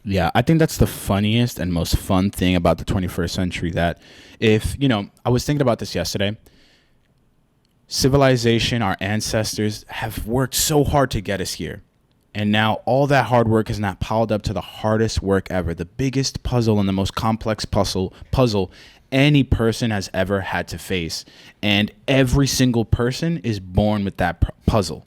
Yeah, I think that's the funniest and most fun thing about the 21st century. That if, I was thinking about this yesterday. Civilization, our ancestors have worked so hard to get us here. And now all that hard work is not piled up to the hardest work ever, the biggest puzzle and the most complex puzzle any person has ever had to face. And every single person is born with that puzzle.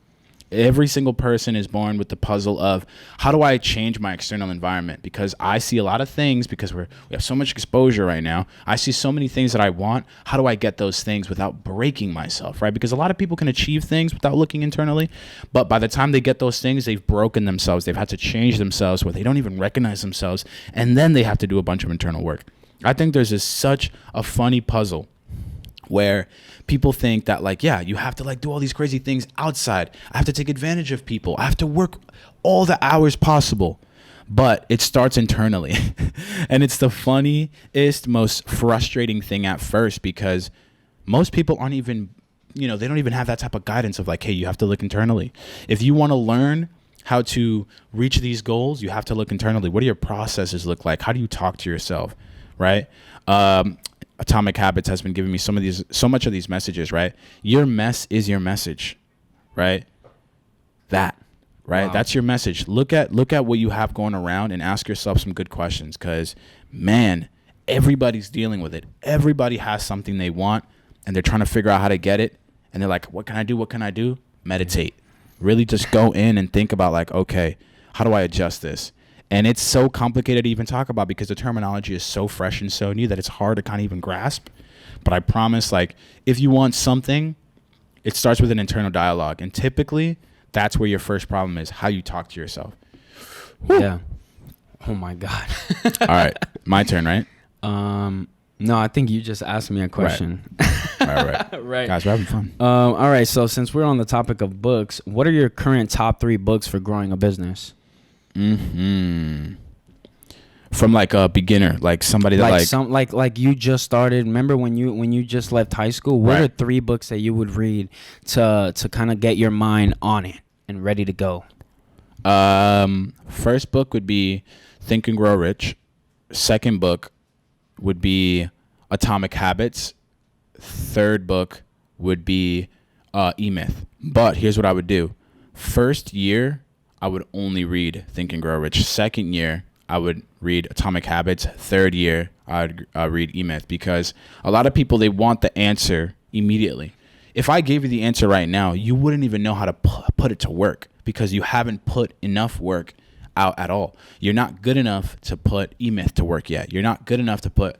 Every single person is born with the puzzle of how do I change my external environment? Because I see a lot of things because we have so much exposure right now. I see so many things that I want. How do I get those things without breaking myself, right? Because a lot of people can achieve things without looking internally, but by the time they get those things, they've broken themselves. They've had to change themselves where they don't even recognize themselves, and then they have to do a bunch of internal work. I think there's such a funny puzzle where people think that like, yeah, you have to like do all these crazy things outside. I have to take advantage of people. I have to work all the hours possible. But it starts internally. And it's the funniest, most frustrating thing at first because most people aren't even, they don't even have that type of guidance of like, hey, you have to look internally. If you want to learn how to reach these goals, you have to look internally. What do your processes look like? How do you talk to yourself, right? Atomic Habits has been giving me so much of these messages, right? Your mess is your message, right? Right? Wow. That's your message. Look at what you have going around and ask yourself some good questions because, man, everybody's dealing with it. Everybody has something they want and they're trying to figure out how to get it. And they're like, what can I do? What can I do? Meditate. Really just go in and think about like, okay, how do I adjust this? And it's so complicated to even talk about because the terminology is so fresh and so new that it's hard to kind of even grasp. But I promise, like, if you want something, it starts with an internal dialogue. And typically, that's where your first problem is, how you talk to yourself. Whew. Yeah. Oh, my God. All right. My turn, right? No, I think you just asked me a question. Right. Right. Guys, we're having fun. All right. So since we're on the topic of books, what are your current top 3 books for growing a business? From like a beginner, like somebody that like you just started. Remember when you just left high school? What are 3 books that you would read to kind of get your mind on it and ready to go? First book would be Think and Grow Rich. Second book would be Atomic Habits. Third book would be E-Myth. But here's what I would do. First year, I would only read Think and Grow Rich. Second year, I would read Atomic Habits. Third year, I'd read E-Myth because a lot of people, they want the answer immediately. If I gave you the answer right now, you wouldn't even know how to put it to work because you haven't put enough work out at all. You're not good enough to put E-Myth to work yet. You're not good enough to put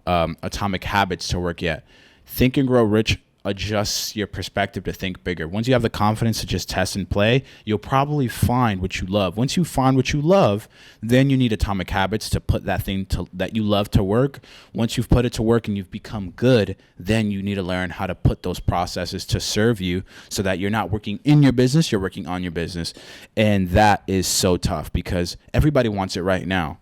Atomic Habits to work yet. Think and Grow Rich adjusts your perspective to think bigger. Once you have the confidence to just test and play, you'll probably find what you love. Once you find what you love, then you need Atomic Habits to put that thing that you love to work. Once you've put it to work and you've become good, then you need to learn how to put those processes to serve you so that you're not working in your business, you're working on your business. And that is so tough because everybody wants it right now.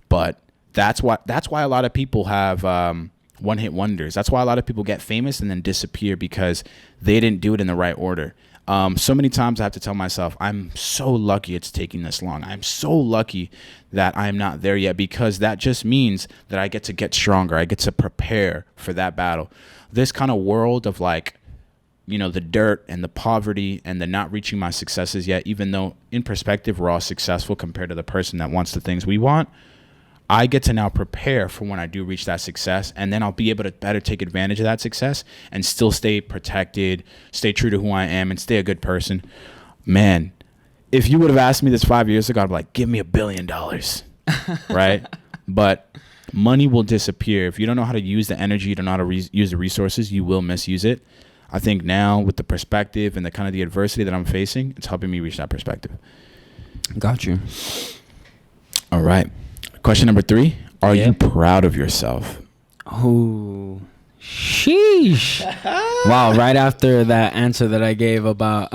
But that's why a lot of people have one-hit wonders. That's why a lot of people get famous and then disappear because they didn't do it in the right order. So many times I have to tell myself, I'm so lucky it's taking this long. I'm so lucky that I'm not there yet because that just means that I get stronger. I get to prepare for that battle. This kind of world of like, the dirt and the poverty and the not reaching my successes yet, even though in perspective we're all successful compared to the person that wants the things we want, I get to now prepare for when I do reach that success, and then I'll be able to better take advantage of that success and still stay protected, stay true to who I am, and stay a good person. Man, if you would have asked me this 5 years ago, I'd be like, give me $1 billion, right? But money will disappear. If you don't know how to use the energy, you don't know how to use the resources, you will misuse it. I think now with the perspective and the kind of the adversity that I'm facing, it's helping me reach that perspective. Got you. All right. Question number 3. Are you proud of yourself? Oh, sheesh. Wow. Right after that answer that I gave about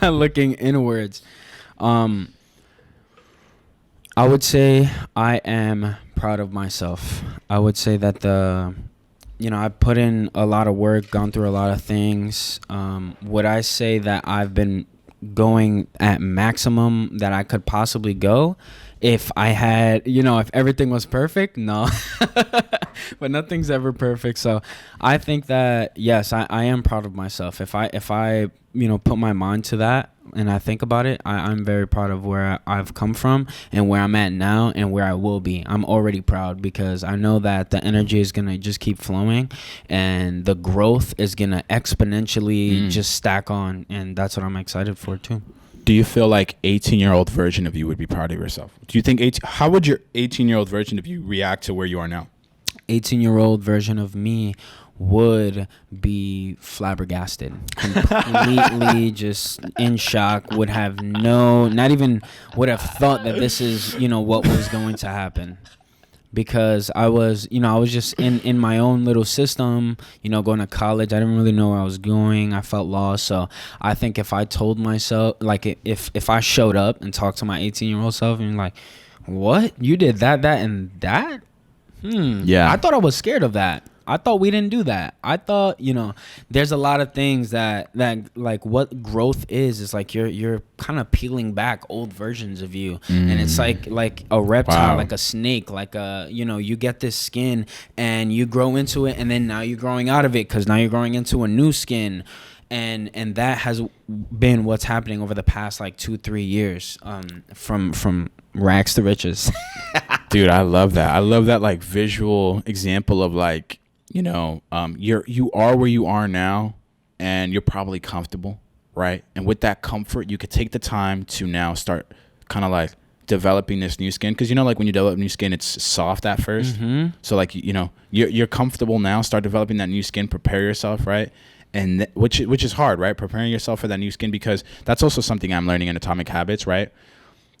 looking inwards, I would say I am proud of myself. I would say that I put in a lot of work, gone through a lot of things. Would I say that I've been going at maximum that I could possibly go? if I had, if everything was perfect, no. But nothing's ever perfect. So I think that, yes, I am proud of myself. If I put my mind to that and I think about it, I'm very proud of where I've come from and where I'm at now and where I will be. I'm already proud because I know that the energy is going to just keep flowing and the growth is going to exponentially just stack on. And that's what I'm excited for too. Do you feel like 18-year-old version of you would be proud of yourself? Do you think how would your 18-year-old version of you react to where you are now? 18-year-old version of me would be flabbergasted, completely just in shock, would have not even would have thought that this is, what was going to happen. Because I was just in my own little system, going to college. I didn't really know where I was going. I felt lost. So I think if I told myself, like if I showed up and talked to my 18-year-old self and like, what? You did that, and that? Yeah. I thought I was scared of that. I thought we didn't do that. I thought, there's a lot of things that like what growth is like you're kind of peeling back old versions of you. And it's like a reptile, like a snake, like you get this skin and you grow into it and then now you're growing out of it because now you're growing into a new skin. And that has been what's happening over the past like 2-3 years, from rags to riches. Dude, I love that. I love that like visual example of like, you are where you are now and you're probably comfortable, right? And with that comfort, you could take the time to now start kind of like developing this new skin. Cause like when you develop new skin, it's soft at first. So like, you're comfortable now, start developing that new skin, prepare yourself, right? And which is hard, right? Preparing yourself for that new skin, because that's also something I'm learning in Atomic Habits, right?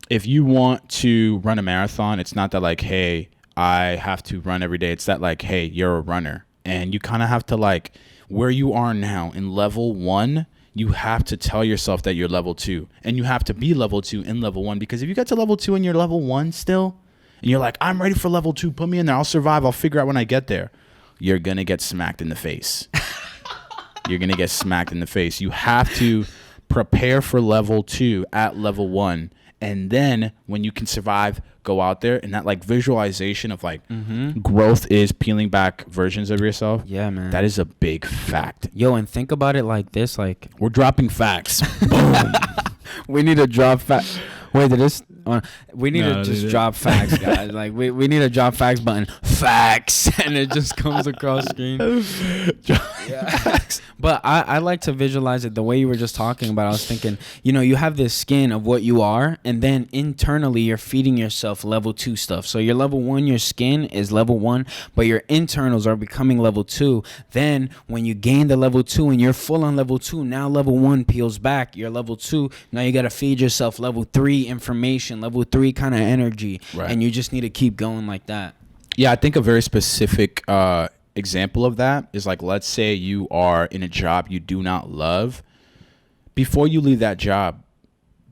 If you want to run a marathon, it's not that like, hey, I have to run every day. It's that like, hey, you're a runner. And you kind of have to like, where you are now in level 1, you have to tell yourself that you're level 2. And you have to be level 2 in level 1. Because if you get to level 2 and you're level 1 still, and you're like, I'm ready for level 2, put me in there, I'll survive, I'll figure out when I get there. You're going to get smacked in the face. You're going to get smacked in the face. You have to prepare for level 2 at level 1. And then when you can survive, go out there. And that like visualization of like growth is peeling back versions of yourself. Yeah, man. That is a big fact. Yo, and think about it like this. Like, we're dropping facts. Boom. We need to drop facts. Wait, did this? We need to just drop facts, guys. Like we need a drop facts button. Facts, and it just comes across screen. Yeah. But I like to visualize it the way you were just talking about. I was thinking, you have this skin of what you are, and then internally you're feeding yourself level 2 stuff. So your level 1, your skin is level 1, but your internals are becoming level 2. Then when you gain the level 2 and you're full on level 2, now level 1 peels back. You're level 2. Now you got to feed yourself level 3 information, level 3 kind of energy, right. And you just need to keep going like that. Yeah, I think a very specific example of that is like, let's say you are in a job you do not love. Before you leave that job,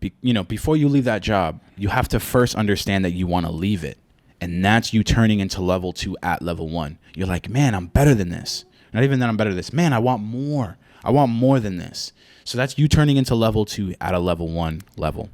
you have to first understand that you want to leave it. And that's you turning into level 2 at level 1. You're like, man, I'm better than this. Not even that I'm better than this. Man, I want more. I want more than this. So that's you turning into level 2 at a level 1 level.